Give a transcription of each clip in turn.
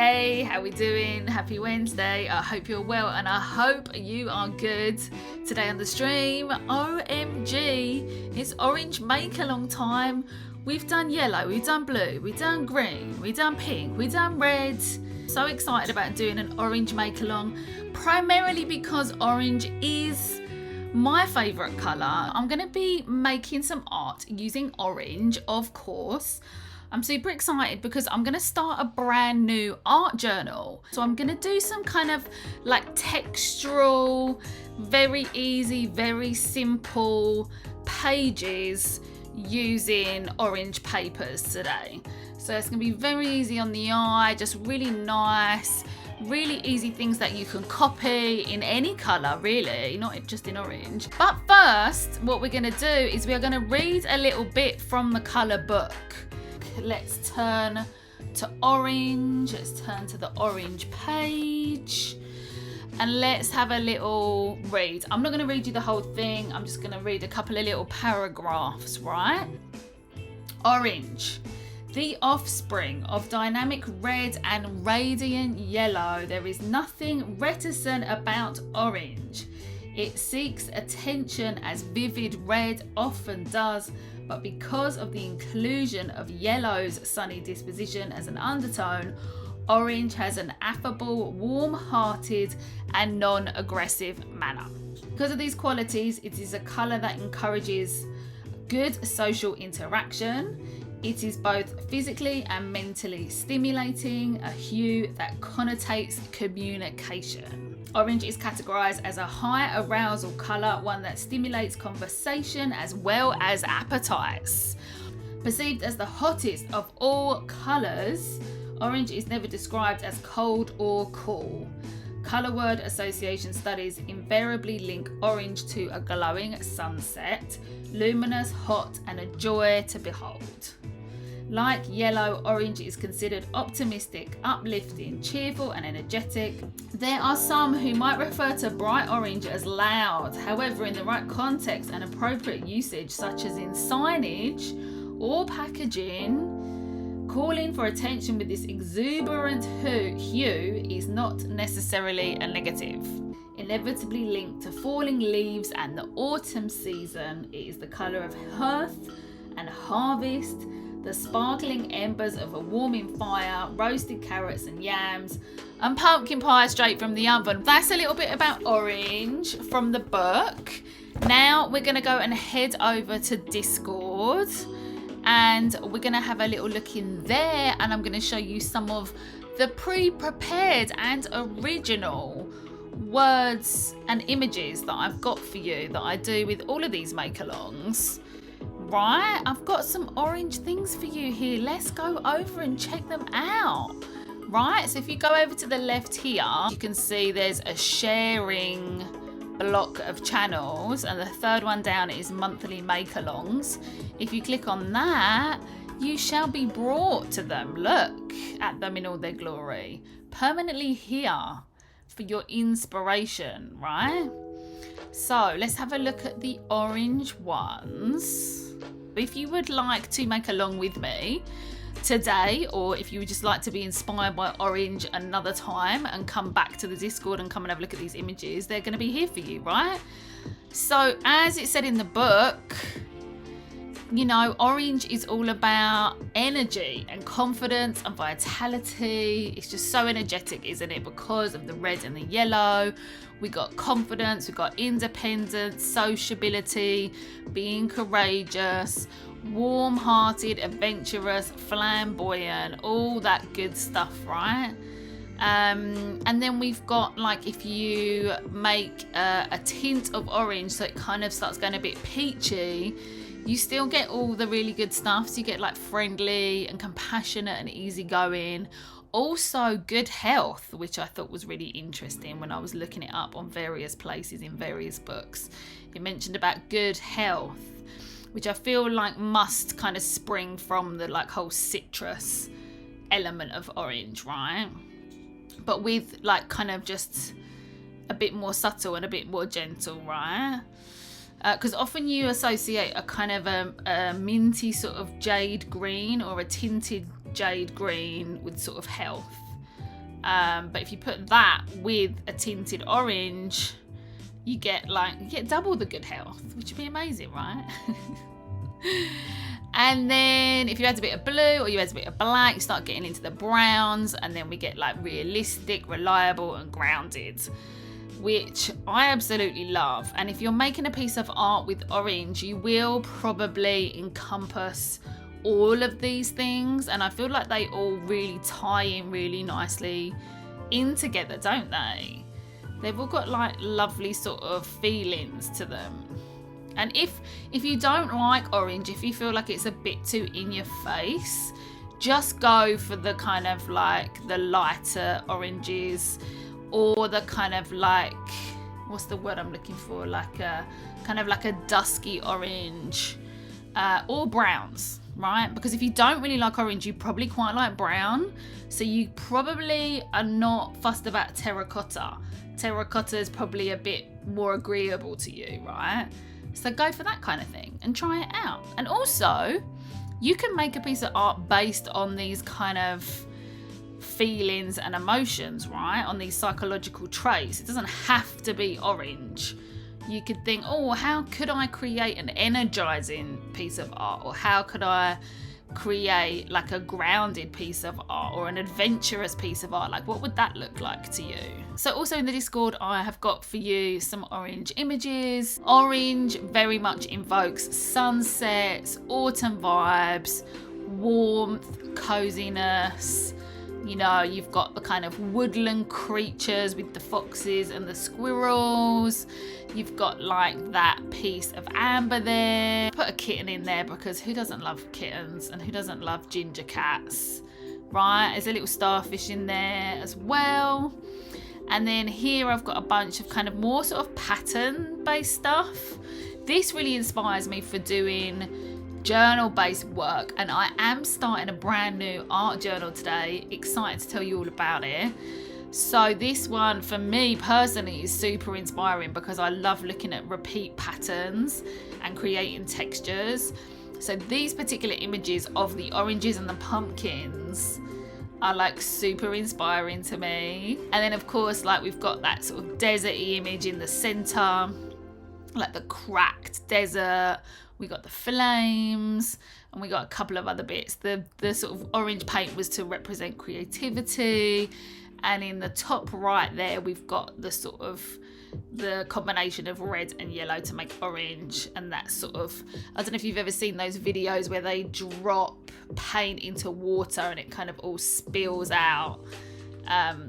Hey, how we doing? Happy Wednesday. I hope you're well and I hope you are good. Today on the stream, OMG, it's Orange Make Along time. We've done yellow, we've done blue, we've done green, we've done pink, we've done red. So excited about doing an Orange Make Along, primarily because orange is my favourite colour. I'm going to be making some art using orange, of course. I'm super excited because I'm going to start a brand new art journal. So I'm going to do some kind of like textural, very easy, very simple pages using orange papers today. So it's going to be very easy on the eye, just really nice, really easy things that you can copy in any colour really, not just in orange. But first, what we're going to do is we're going to read a little bit from the colour book. Let's turn to orange. Let's turn to the orange page and let's have a little read. I'm not going to read you the whole thing. I'm just going to read a couple of little paragraphs, right? Orange, the offspring of dynamic red and radiant yellow. There is nothing reticent about orange. It seeks attention as vivid red often does, but because of the inclusion of yellow's sunny disposition as an undertone, orange has an affable, warm-hearted and non-aggressive manner. Because of these qualities, it is a colour that encourages good social interaction. It is both physically and mentally stimulating, a hue that connotates communication. Orange is categorised as a high arousal colour, one that stimulates conversation as well as appetites. Perceived as the hottest of all colours, orange is never described as cold or cool. Colour word association studies invariably link orange to a glowing sunset, luminous, hot, and a joy to behold. Like yellow, orange is considered optimistic, uplifting, cheerful, and energetic. There are some who might refer to bright orange as loud. However, in the right context and appropriate usage, such as in signage or packaging, calling for attention with this exuberant hue is not necessarily a negative. Inevitably linked to falling leaves and the autumn season, it is the colour of hearth and harvest, the sparkling embers of a warming fire, roasted carrots and yams, and pumpkin pie straight from the oven. That's a little bit about orange from the book. Now we're going to go and head over to Discord and we're going to have a little look in there, and I'm going to show you some of the pre-prepared and original words and images that I've got for you that I do with all of these make-alongs. Right, I've got some orange things for you here. Let's go over and check them out. Right, so if you go over to the left here, you can see there's a sharing block of channels, and the third one down is monthly make-alongs. If you click on that, you shall be brought to them. Look at them in all their glory. Permanently here for your inspiration, right? So let's have a look at the orange ones. If you would like to make along with me today, or if you would just like to be inspired by orange another time and come back to the Discord and come and have a look at these images, they're going to be here for you, right? So as it said in the book, you know, orange is all about energy and confidence and vitality. It's just so energetic, isn't it? Because of the red and the yellow. We got confidence, we got independence, sociability, being courageous, warm-hearted, adventurous, flamboyant, all that good stuff, right? And then we've got, like, if you make a tint of orange so it kind of starts going a bit peachy, you still get all the really good stuff. So you get like friendly and compassionate and easygoing. Also good health, which I thought was really interesting when I was looking it up on various places in various books. It mentioned about good health, which I feel like must kind of spring from the like whole citrus element of orange, right? But with like kind of just a bit more subtle and a bit more gentle, right? Because often you associate a kind of a minty sort of jade green or a tinted jade green with sort of health. But if you put that with a tinted orange, you get double the good health, which would be amazing, right? And then if you add a bit of blue or you add a bit of black, you start getting into the browns, and then we get like realistic, reliable and grounded, which I absolutely love. And if you're making a piece of art with orange, you will probably encompass all of these things, and I feel like they all really tie in really nicely in together, don't they? They've all got like lovely sort of feelings to them. And if you don't like orange, if you feel like it's a bit too in your face, just go for the kind of like the lighter oranges, or the kind of like, what's the word I'm looking for, like a kind of like a dusky orange, or browns, right? Because if you don't really like orange, you probably quite like brown, so you probably are not fussed about terracotta. Terracotta is probably a bit more agreeable to you, right? So go for that kind of thing and try it out. And also, you can make a piece of art based on these kind of feelings and emotions, right? On these psychological traits. It doesn't have to be orange. You could think, oh, how could I create an energizing piece of art? Or how could I create like a grounded piece of art, or an adventurous piece of art? Like, what would that look like to you? So also in the Discord, I have got for you some orange images. Orange very much invokes sunsets, autumn vibes, warmth, coziness. You know, you've got the kind of woodland creatures with the foxes and the squirrels. You've got like that piece of amber there. Put a kitten in there, because who doesn't love kittens, and who doesn't love ginger cats, right? There's a little starfish in there as well. And then here I've got a bunch of kind of more sort of pattern based stuff. This really inspires me for doing journal based work, and I am starting a brand new art journal today. Excited to tell you all about it. So this one for me personally is super inspiring, because I love looking at repeat patterns and creating textures. So these particular images of the oranges and the pumpkins are like super inspiring to me. And then of course, like, we've got that sort of deserty image in the center, like the cracked desert. We got the flames, and we got a couple of other bits. The sort of orange paint was to represent creativity. And in the top right there, we've got the sort of the combination of red and yellow to make orange. And that sort of, I don't know if you've ever seen those videos where they drop paint into water and it kind of all spills out.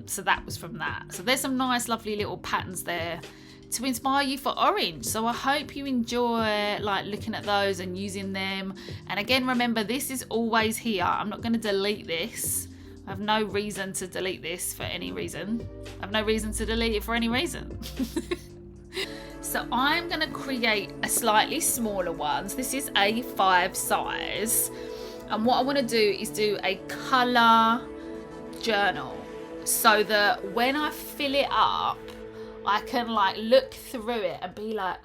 So that was from that. So there's some nice, lovely little patterns there to inspire you for orange. So I hope you enjoy like looking at those and using them. And again, remember, this is always here. I'm not going to delete this. I have no reason to delete this for any reason. I have no reason to delete it for any reason. So I'm going to create a slightly smaller one. So this is A5 size. And what I want to do is do a colour journal, so that when I fill it up, I can like look through it and be like,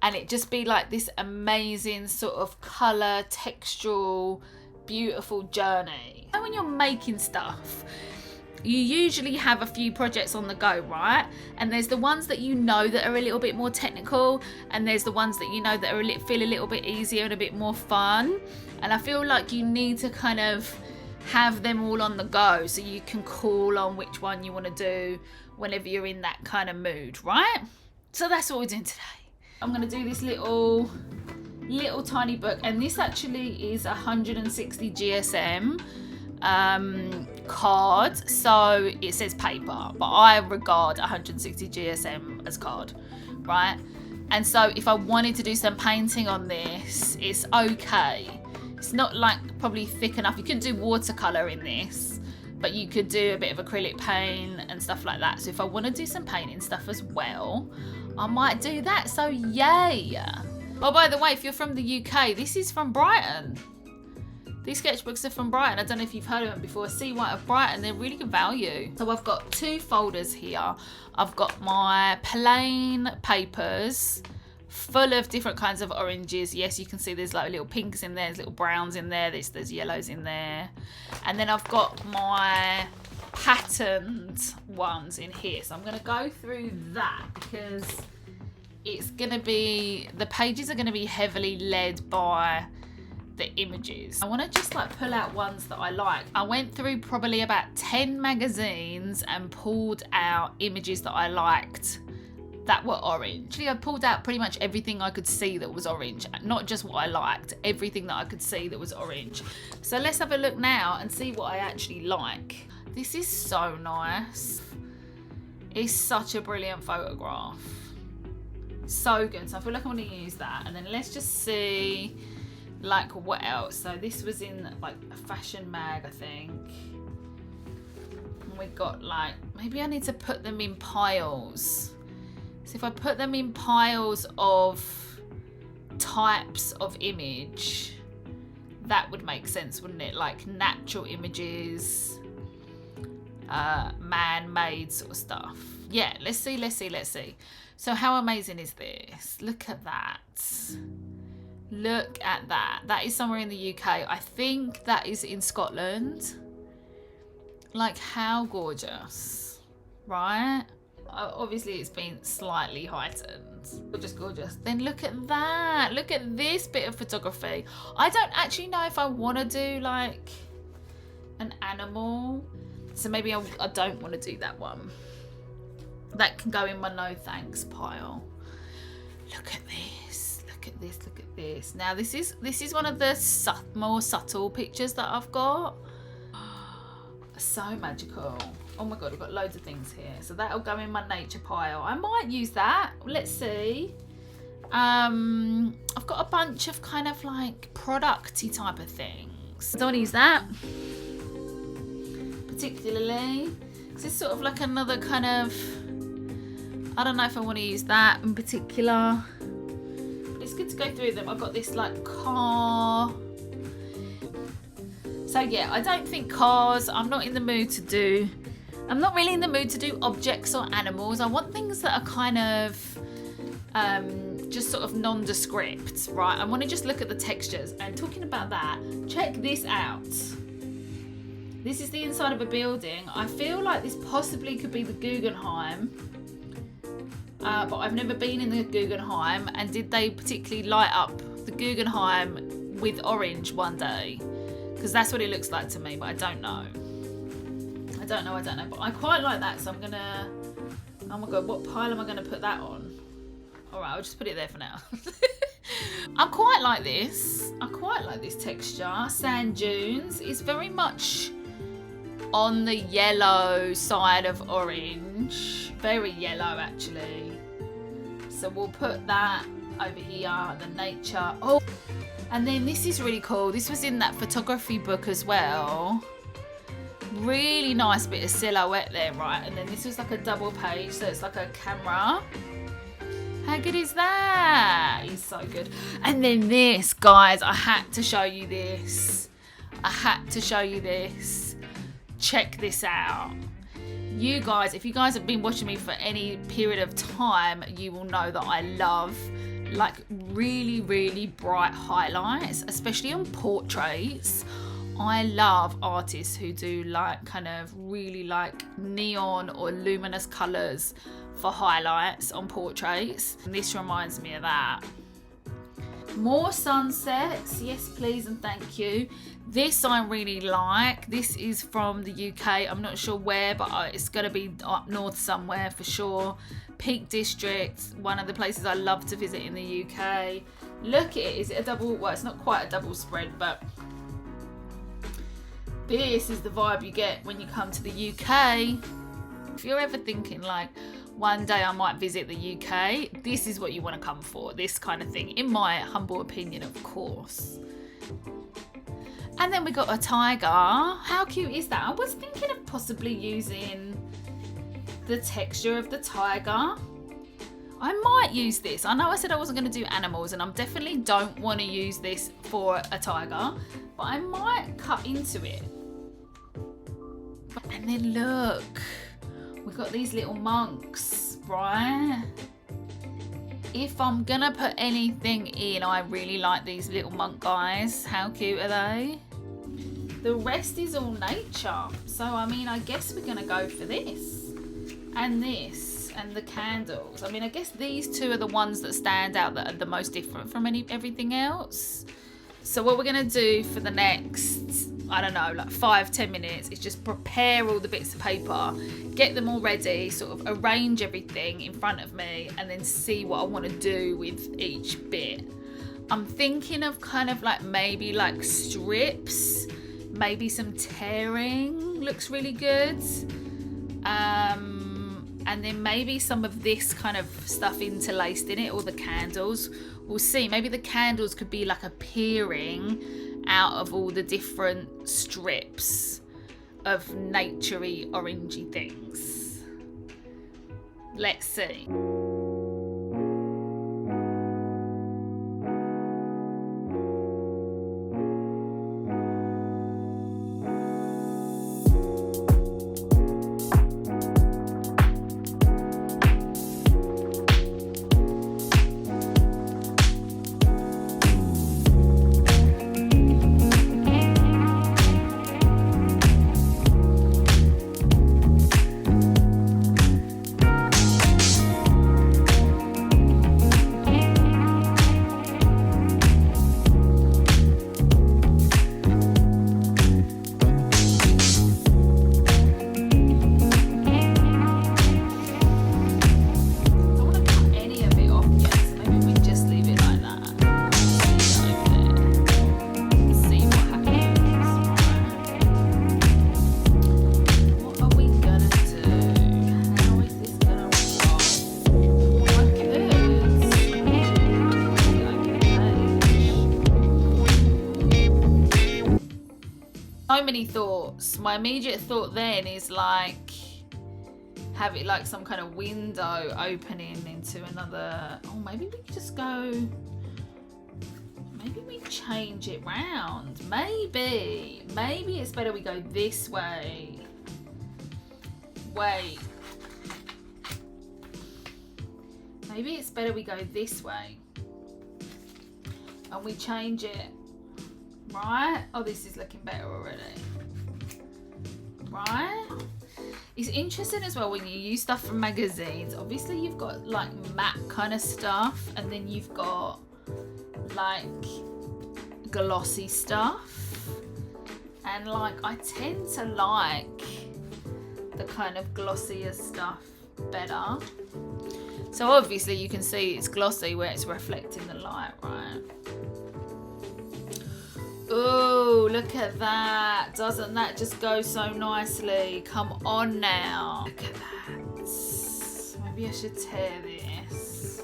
and it just be like this amazing sort of colour, textural, beautiful journey. And when you're making stuff, you usually have a few projects on the go, right? And there's the ones that you know that are a little bit more technical, and there's the ones that you know that are feel a little bit easier and a bit more fun. And I feel like you need to kind of have them all on the go, so you can call on which one you want to do whenever you're in that kind of mood, right? So that's what we're doing today. I'm going to do this little tiny book, and this actually is 160 GSM card, so it says paper, but I regard 160 GSM as card, right? And so if I wanted to do some painting on this, it's okay. It's not like probably thick enough. You could do watercolor in this, but you could do a bit of acrylic paint and stuff like that. So if I want to do some painting stuff as well, I might do that. So yay. Oh, by the way, if you're from the UK, this is from Brighton. These sketchbooks are from Brighton. I don't know if you've heard of them before. Sea White of Brighton, they're really good value. So I've got two folders here. I've got my plain papers full of different kinds of oranges. Yes, you can see there's like little pinks in there, there's little browns in there, there's yellows in there. And then I've got my patterned ones in here. So I'm going to go through that because it's going to be, the pages are going to be heavily led by the images. I want to just like pull out ones that I like. I went through probably about 10 magazines and pulled out images that I liked that were orange. Actually, I pulled out pretty much everything I could see that was orange, not just what I liked, everything that I could see that was orange. So let's have a look now and see what I actually like. This is so nice. It's such a brilliant photograph. So good. So I feel like I want to use that. And then let's just see like what else. So this was in like a fashion mag, I think. And we got like, maybe I need to put them in piles. So if I put them in piles of types of image, that would make sense, wouldn't it? Like natural images, man-made sort of stuff. Yeah, let's see. So how amazing is this? Look at that. Look at that. That is somewhere in the UK. I think that is in Scotland. Like, how gorgeous, right? Obviously, it's been slightly heightened. Gorgeous. Then look at that. Look at this bit of photography. I don't actually know if I want to do like an animal. So maybe I don't want to do that one. That can go in my no thanks pile. Look at this. Look at this. Look at this. Now this is one of the more subtle pictures that I've got. So magical. Oh my god, I've got loads of things here. So that'll go in my nature pile. I might use that. Let's see. I've got a bunch of kind of like product-y type of things. I don't want to use that particularly. This is sort of like another kind of, I don't know if I want to use that in particular. But it's good to go through them. I've got this like car. So yeah, I don't think cars, I'm not in the mood to do, I'm not really in the mood to do objects or animals. I want things that are kind of just sort of nondescript, right? I want to just look at the textures. And talking about that, check this out. This is the inside of a building. I feel like this possibly could be the Guggenheim, but I've never been in the Guggenheim. And did they particularly light up the Guggenheim with orange one day? Because that's what it looks like to me, but I don't know. I don't know, but I quite like that, so I'm gonna, oh my god, what pile am I gonna put that on? All right, I'll just put it there for now. I quite like this. I quite like this texture. Sand dunes is very much on the yellow side of orange. Very yellow, actually. So we'll put that over here, the nature. Oh, and then this is really cool. This was in that photography book as well. Really nice bit of silhouette there, right? And then this was like a double page, so it's like a camera. How good is that? It's so good. And then this, guys, I had to show you this. Check this out. You guys, if you guys have been watching me for any period of time, you will know that I love like really, really bright highlights, especially on portraits. I love artists who do like kind of really like neon or luminous colours for highlights on portraits. And this reminds me of that. More sunsets, yes please and thank you. This I really like. This is from the UK. I'm not sure where, but it's going to be up north somewhere for sure. Peak District, one of the places I love to visit in the UK. Look at it. Is it a double? Well, it's not quite a double spread, but this is the vibe you get when you come to the UK. If you're ever thinking like, one day I might visit the UK, this is what you want to come for. This kind of thing, in my humble opinion, of course. And then we got a tiger. How cute is that? I was thinking of possibly using the texture of the tiger. I might use this. I know I said I wasn't going to do animals, and I definitely don't want to use this for a tiger, but I might cut into it. And then look, we've got these little monks, right? If I'm gonna put anything in, I really like these little monk guys. How cute are they? The rest is all nature. So I mean, I guess we're gonna go for this and the candles. I mean, I guess these two are the ones that stand out, that are the most different from everything else. So what we're gonna do for the next, I don't know, like 5-10 minutes is just prepare all the bits of paper, get them all ready, sort of arrange everything in front of me, and then see what I want to do with each bit. I'm thinking of kind of like maybe like strips, maybe some tearing looks really good. And then maybe some of this kind of stuff interlaced in it, or the candles. We'll see. Maybe the candles could be like appearing out of all the different strips of naturey, orangey things. Let's see. So many thoughts. My immediate thought then is like have it like some kind of window opening into another. Oh, maybe we could just go, maybe we change it round. Maybe it's better we go this way. Wait, maybe it's better we go this way and we change it. Right? Oh, this is looking better already. Right? It's interesting as well when you use stuff from magazines. Obviously, you've got like matte kind of stuff, and then you've got like glossy stuff. And like, I tend to like the kind of glossier stuff better. So obviously, you can see it's glossy where it's reflecting the light, right? Oh, look at that. Doesn't that just go so nicely? Come on now. Look at that. Maybe I should tear this.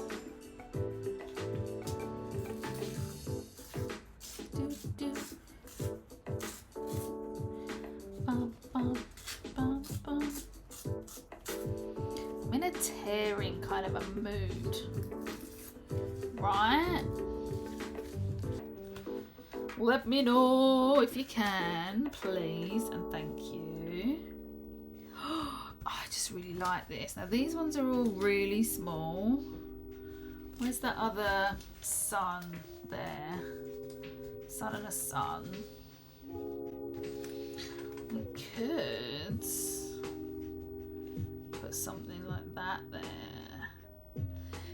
Bum, bum, bum, bum. I'm in a tearing kind of a mood. Right? Let me know if you can, please, and thank you. Oh, I just really like this. Now these ones are all really small. Where's the other sun there? Sun and a sun. We could put something like that there.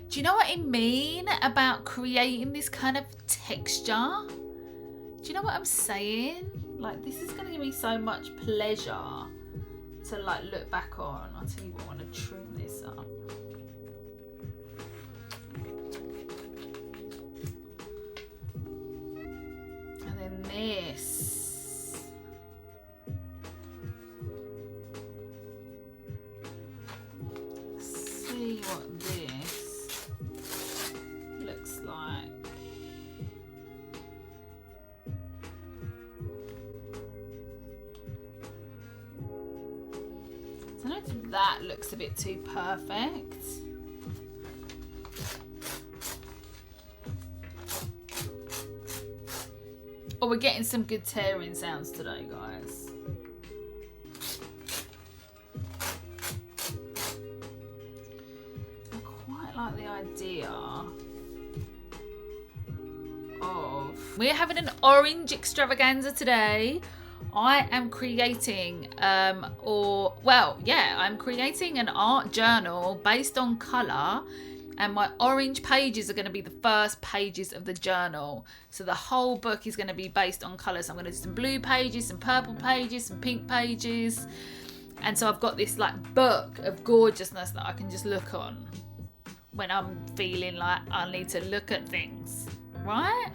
Do you know what I mean about creating this kind of texture? Do you know what I'm saying? Like, this is going to give me so much pleasure to like look back on. I'll tell you what, I want to trim this up. And then this. Let's see what this looks like. I don't know if that looks a bit too perfect. Oh, we're getting some good tearing sounds today, guys. I quite like the idea of... We're having an orange extravaganza today. I am creating I'm creating an art journal based on colour, and my orange pages are going to be the first pages of the journal. So the whole book is going to be based on colour. So I'm going to do some blue pages, some purple pages, some pink pages. And so I've got this like book of gorgeousness that I can just look on when I'm feeling like I need to look at things, right?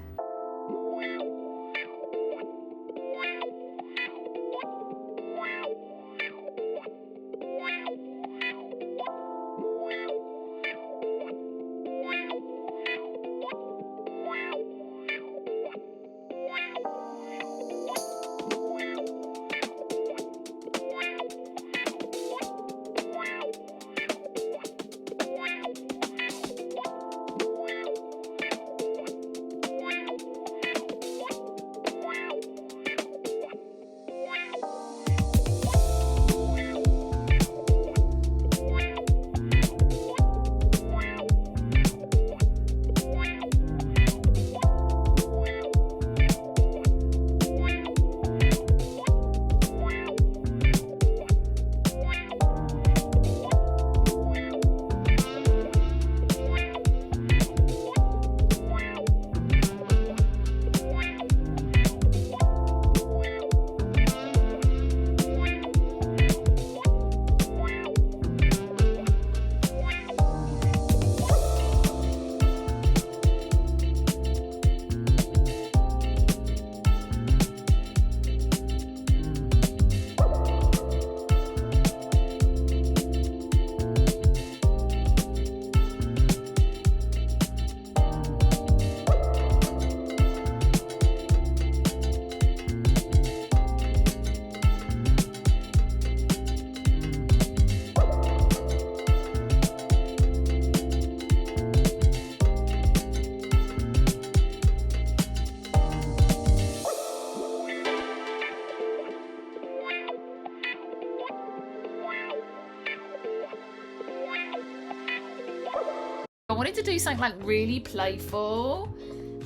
I wanted to do something like really playful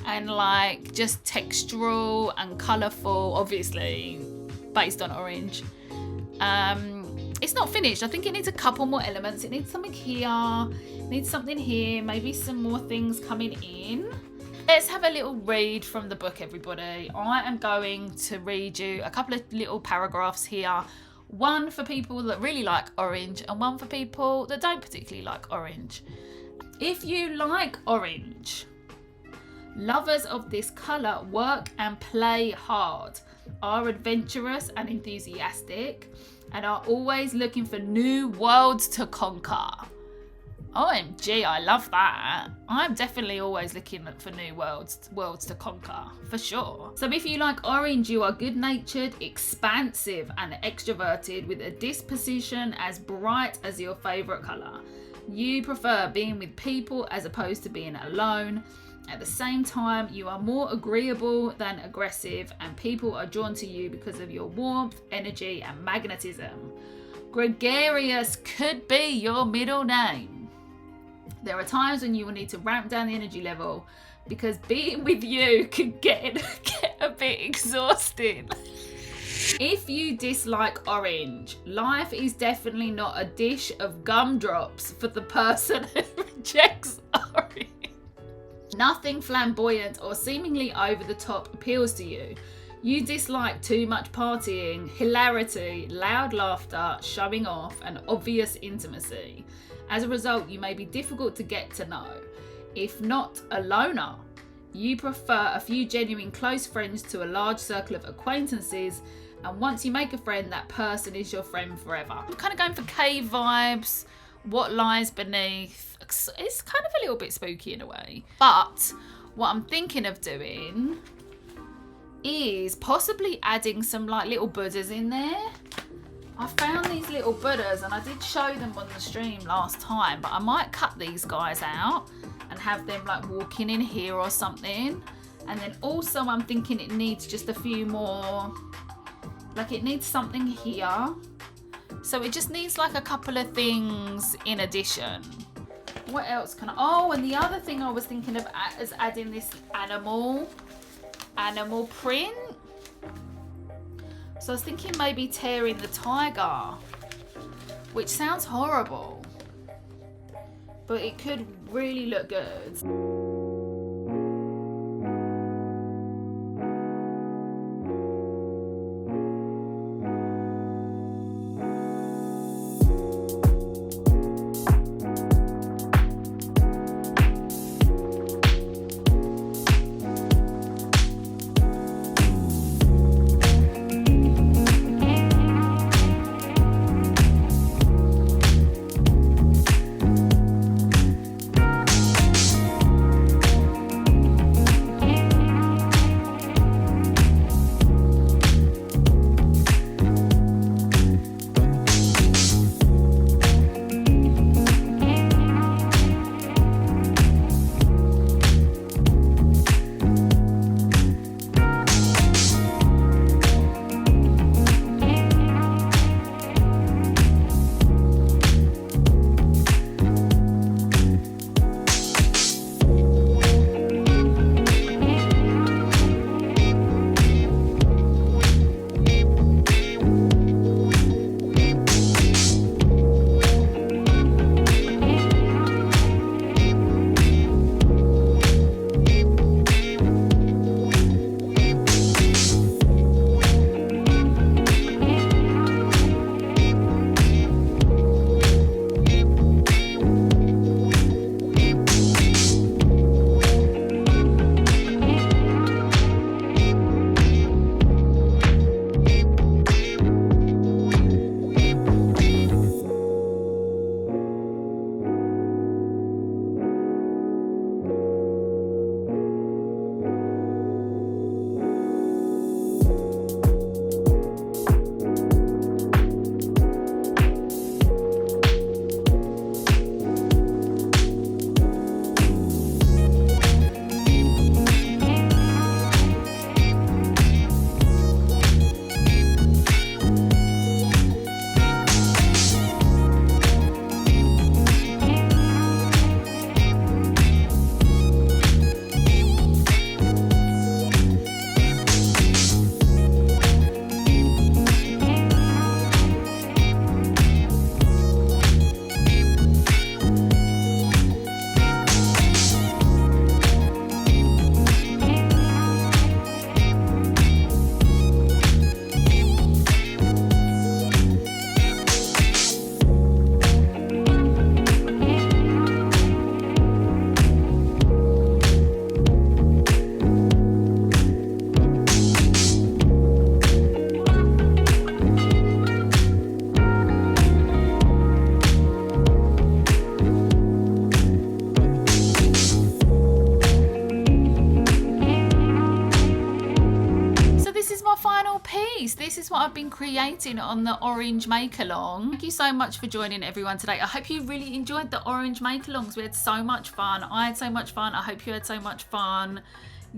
and like just textural and colourful, obviously based on orange. It's not finished. I think it needs a couple more elements. It needs something here, it needs something here, maybe some more things coming in. Let's have a little read from the book, everybody. I am going to read you a couple of little paragraphs here. One for people that really like orange and one for people that don't particularly like orange. If you like orange, lovers of this colour work and play hard, are adventurous and enthusiastic, and are always looking for new worlds to conquer. OMG, I love that. I'm definitely always looking for new worlds to conquer, for sure. So if you like orange, you are good-natured, expansive and extroverted with a disposition as bright as your favourite colour. You prefer being with people as opposed to being alone. At the same time, you are more agreeable than aggressive, and people are drawn to you because of your warmth, energy and magnetism. Gregarious could be your middle name. There are times when you will need to ramp down the energy level because being with you could get a bit exhausting. If you dislike orange, life is definitely not a dish of gumdrops for the person who rejects orange. Nothing flamboyant or seemingly over the top appeals to you. You dislike too much partying, hilarity, loud laughter, showing off, and obvious intimacy. As a result, you may be difficult to get to know. If not a loner, you prefer a few genuine close friends to a large circle of acquaintances, and once you make a friend, that person is your friend forever. I'm kind of going for cave vibes, what lies beneath. It's kind of a little bit spooky in a way. But what I'm thinking of doing is possibly adding some like little Buddhas in there. I found these little Buddhas and I did show them on the stream last time, but I might cut these guys out and have them like walking in here or something. And then also I'm thinking it needs just a few more, like it needs something here. So it just needs like a couple of things in addition. What else can I, oh, and the other thing I was thinking of is adding this animal print. So I was thinking maybe tearing the tiger, which sounds horrible, but it could really look good. This is what I've been creating on the orange make along. Thank you so much for joining everyone today. I hope you really enjoyed the orange make alongs. We had so much fun. I had so much fun. I hope you had so much fun.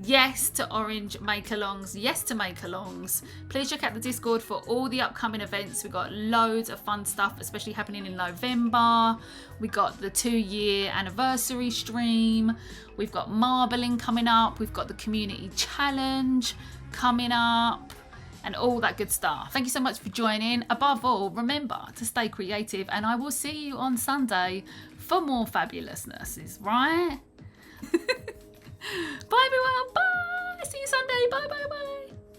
Yes to orange make alongs, yes to make alongs. Please check out the Discord for all the upcoming events. We've got loads of fun stuff, especially happening in November. We got the 2-year anniversary stream. We've got marbling coming up. We've got the community challenge coming up and all that good stuff. Thank you so much for joining. Above all, remember to stay creative, and I will see you on Sunday for more fabulousnesses, right? Bye everyone, bye. See you Sunday, bye bye bye.